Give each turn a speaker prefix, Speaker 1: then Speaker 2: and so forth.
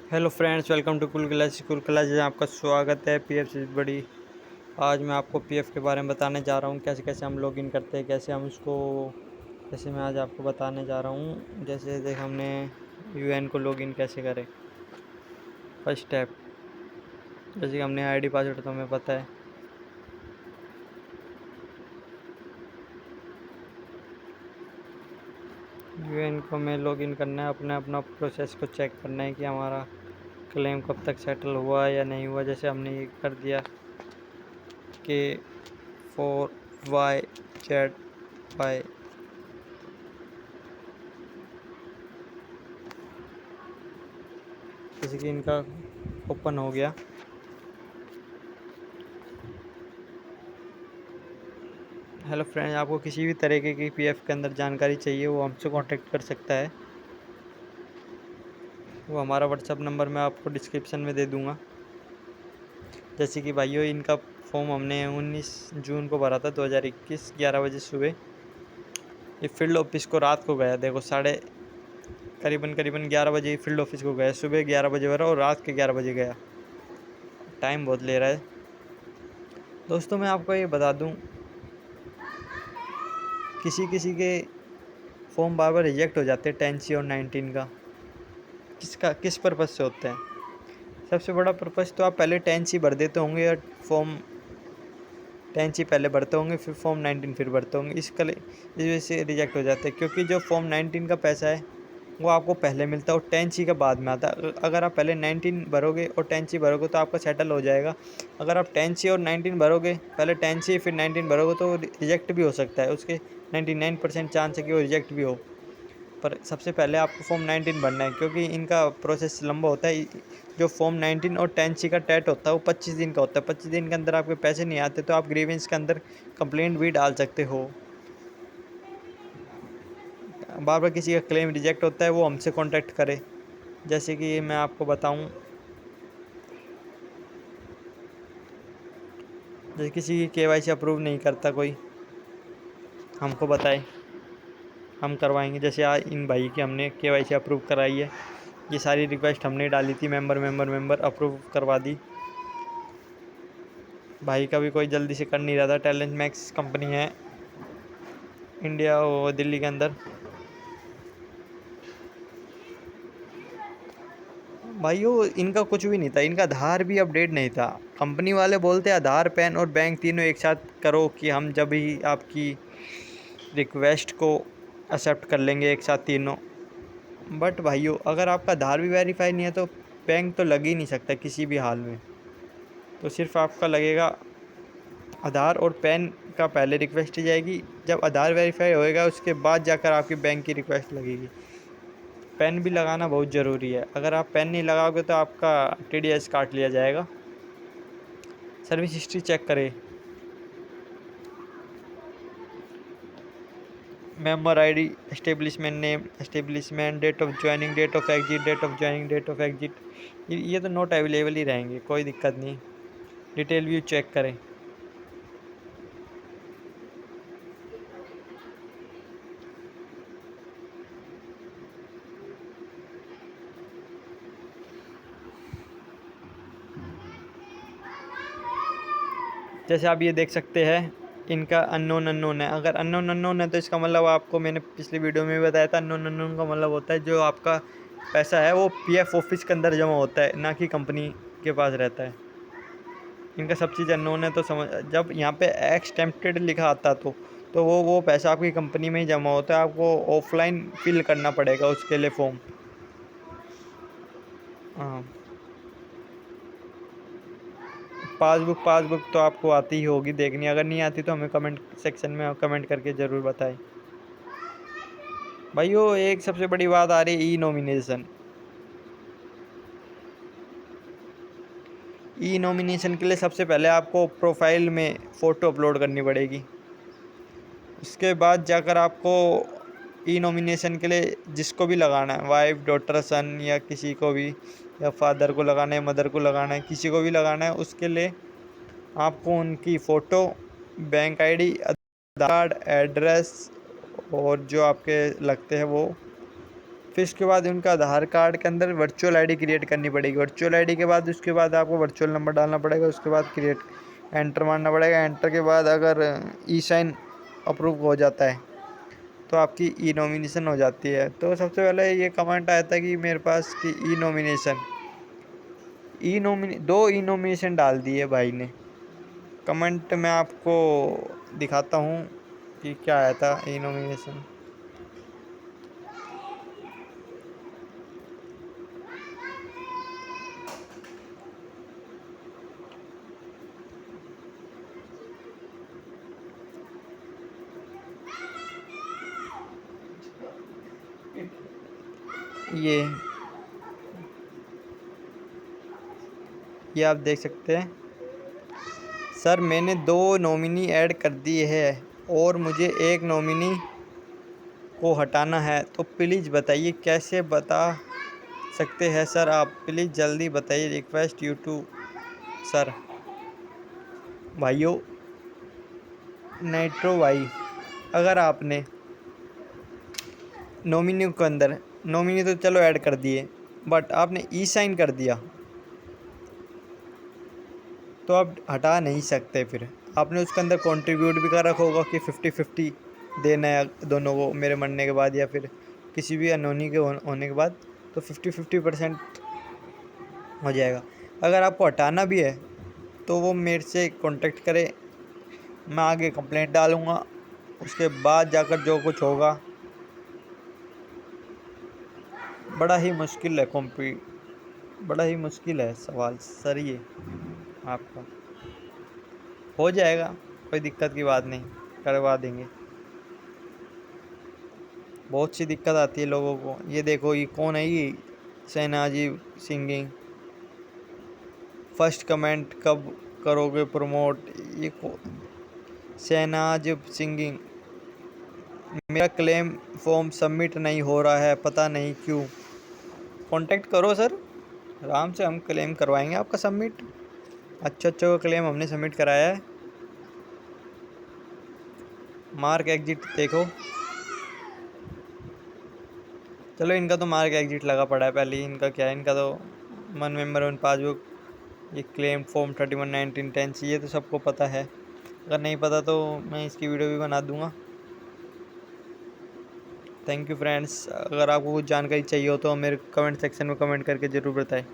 Speaker 1: Hello friends, welcome to कुल class में आपका स्वागत है। पीएफ से बड़ी। आज मैं आपको पीएफ के बारे में बताने जा रहा हूँ, कैसे कैसे हम लॉगिन करते हैं, कैसे हम उसको, जैसे मैं आज आपको बताने जा रहा हूँ। जैसे देख हमने यूएन को लॉगिन कैसे करें। फर्स्ट स्टेप, जैसे कि हमने आईडी पासवर्ड तो हमें पता है। यूएन को हमें लॉगिन करना है, अपना अपना प्रोसेस को चेक करना है कि हमारा क्लेम कब तक सेटल हुआ या नहीं हुआ। जैसे हमने ये कर दिया K4YZY, जैसे कि इनका ओपन हो गया। हेलो फ्रेंड्स, आपको किसी भी तरीके की पीएफ के अंदर जानकारी चाहिए, वो हमसे कांटेक्ट कर सकता है। वो हमारा व्हाट्सअप नंबर मैं आपको डिस्क्रिप्शन में दे दूंगा। जैसे कि भाइयों, इनका फॉर्म हमने 19 जून को भरा था 2021, 11 बजे सुबह। ये फील्ड ऑफिस को रात को गया। देखो करीबन 11 बजे फील्ड ऑफिस को गया। सुबह 11 बजे भरा और रात के 11 बजे गया। टाइम बहुत ले रहा है। दोस्तों, मैं आपको ये बता दूं, किसी किसी के फॉर्म बार बार रिजेक्ट हो जाते हैं 10C और 19 का। किस पर्पज़ से होता है? सबसे बड़ा पर्पज़ तो आप पहले 10C भर देते होंगे, या फॉर्म 10C पहले भरते होंगे, फिर फॉर्म 19 फिर भरते होंगे। इस वजह से रिजेक्ट हो जाते हैं, क्योंकि जो फॉर्म 19 का पैसा है वो आपको पहले मिलता है और 10C का बाद में आता है। अगर आप पहले 19 भरोगे और 10C भरोगे तो आपका सेटल हो जाएगा। अगर आप 10C और 19 भरोगे, पहले 10C फिर 19 भरोगे, तो रिजेक्ट भी हो सकता है। उसके 99% चांस है कि वो रिजेक्ट भी हो। पर सबसे पहले आपको फॉर्म 19 भरना है, क्योंकि इनका प्रोसेस लंबा होता है। जो फॉर्म 19 और 10C का टेट होता है वो 25 दिन का होता है। 25 दिन के अंदर आपके पैसे नहीं आते तो आप ग्रीवेंस के अंदर कंप्लेंट भी डाल सकते हो। बार बार किसी का क्लेम रिजेक्ट होता है, वो हमसे कांटेक्ट करे। जैसे कि मैं आपको बताऊं, जैसे किसी की केवाईसी अप्रूव नहीं करता कोई, हमको बताए, हम करवाएंगे। जैसे आज इन भाई की हमने केवाईसी अप्रूव कराई है। ये सारी रिक्वेस्ट हमने डाली थी, मेंबर अप्रूव करवा दी। भाई का भी कोई जल्दी से कर नहीं रहा था। टैलेंट मैक्स कंपनी है इंडिया और दिल्ली के अंदर। भाइयों, इनका कुछ भी नहीं था, इनका आधार भी अपडेट नहीं था। कंपनी वाले बोलते आधार, पैन और बैंक तीनों एक साथ करो कि हम जब ही आपकी रिक्वेस्ट को एक्सेप्ट कर लेंगे एक साथ तीनों। बट भाइयों, अगर आपका आधार भी वेरीफाई नहीं है तो बैंक तो लग ही नहीं सकता किसी भी हाल में। तो सिर्फ आपका लगेगा आधार और पैन का पहले रिक्वेस्ट जाएगी। जब आधार वेरीफाई होएगा उसके बाद जाकर आपकी बैंक की रिक्वेस्ट लगेगी। पेन भी लगाना बहुत ज़रूरी है। अगर आप पेन नहीं लगाओगे तो आपका TDS काट लिया जाएगा। सर्विस हिस्ट्री चेक करें। Member ID, establishment name, establishment, date of joining, date of exit, date of joining, date of exit, ये तो नोट अवेलेबल ही रहेंगे, कोई दिक्कत नहीं। डिटेल व्यू चेक करें। जैसे आप ये देख सकते हैं, इनका अननोन है। अगर अननोन है तो इसका मतलब, आपको मैंने पिछली वीडियो में भी बताया था, अननोन का मतलब होता है जो आपका पैसा है वो PF ऑफिस के अंदर जमा होता है, ना कि कंपनी के पास रहता है। इनका सब चीज़ अननोन है। तो समझ, जब यहाँ पे एक्सटेम्प्टेड लिखा आता तो वो पैसा आपकी कंपनी में ही जमा होता है। आपको ऑफलाइन फिल करना पड़ेगा उसके लिए फॉर्म। हाँ, पासबुक तो आपको आती ही होगी देखनी। अगर नहीं आती तो हमें कमेंट सेक्शन में कमेंट करके ज़रूर बताएं। भाइयों, एक सबसे बड़ी बात आ रही है, ई नॉमिनेशन के लिए सबसे पहले आपको प्रोफाइल में फ़ोटो अपलोड करनी पड़ेगी। उसके बाद जाकर आपको ई नॉमिनेशन के लिए जिसको भी लगाना है, वाइफ, डॉटर, सन, या किसी को भी, या फादर को लगाना है, मदर को लगाना है, किसी को भी लगाना है, उसके लिए आपको उनकी फ़ोटो, बैंक आईडी, आधार कार्ड, एड्रेस और जो आपके लगते हैं वो फिर उसके बाद उनका आधार कार्ड के अंदर वर्चुअल आईडी क्रिएट करनी पड़ेगी। वर्चुअल आईडी के बाद उसके बाद आपको वर्चुअल नंबर डालना पड़ेगा। उसके बाद क्रिएट एंटर मारना पड़ेगा। एंटर के बाद अगर ई साइन अप्रूव हो जाता है तो आपकी ई नॉमिनेशन हो जाती है। तो सबसे पहले ये कमेंट आया था कि मेरे पास कि दो ई नॉमिनेशन डाल दिए भाई ने। कमेंट मैं आपको दिखाता हूँ कि क्या आया था ई नॉमिनेशन। ये आप देख सकते हैं। सर मैंने 2 नॉमिनी ऐड कर दिए हैं और मुझे एक नॉमिनी को हटाना है, तो प्लीज़ बताइए कैसे बता सकते हैं सर आप? प्लीज़ जल्दी बताइए, रिक्वेस्ट यू टू सर। भाइयों नाइट्रो भाई, अगर आपने नॉमिनी के अंदर नॉमिनी तो चलो ऐड कर दिए, बट आपने ई साइन कर दिया तो आप हटा नहीं सकते। फिर आपने उसके अंदर कंट्रीब्यूट भी कर रखा होगा कि 50-50 देना है दोनों को मेरे मरने के बाद या फिर किसी भी अनहोनी के होने के बाद, तो 50-50% हो जाएगा। अगर आपको हटाना भी है तो वो मेरे से कांटेक्ट करे, मैं आगे कंप्लेंट डालूँगा। उसके बाद जाकर जो कुछ होगा। बड़ा ही मुश्किल है सवाल सर, ये आपका हो जाएगा, कोई दिक्कत की बात नहीं, करवा देंगे। बहुत सी दिक्कत आती है लोगों को। ये देखो ये कौन है, ये शहनाजी सिंगिंग। फर्स्ट कमेंट कब करोगे प्रमोट? ये शहनाज सिंगिंग। मेरा क्लेम फॉर्म सबमिट नहीं हो रहा है, पता नहीं क्यों। कांटेक्ट करो सर, आराम से हम क्लेम करवाएंगे आपका सबमिट। अच्छा का क्लेम हमने सबमिट कराया है। मार्क एग्जिट देखो, चलो इनका तो मार्क एग्जिट लगा पड़ा है पहले ही। इनका क्या है, इनका तो 1 मेंबर 1 पासबुक, ये क्लेम फॉर्म 31/19/10 चाहिए, तो सबको पता है। अगर नहीं पता तो मैं इसकी वीडियो भी बना दूंगा। Thank you friends. अगर आपको कुछ जानकारी चाहिए हो तो मेरे कमेंट सेक्शन में कमेंट करके ज़रूर बताएं।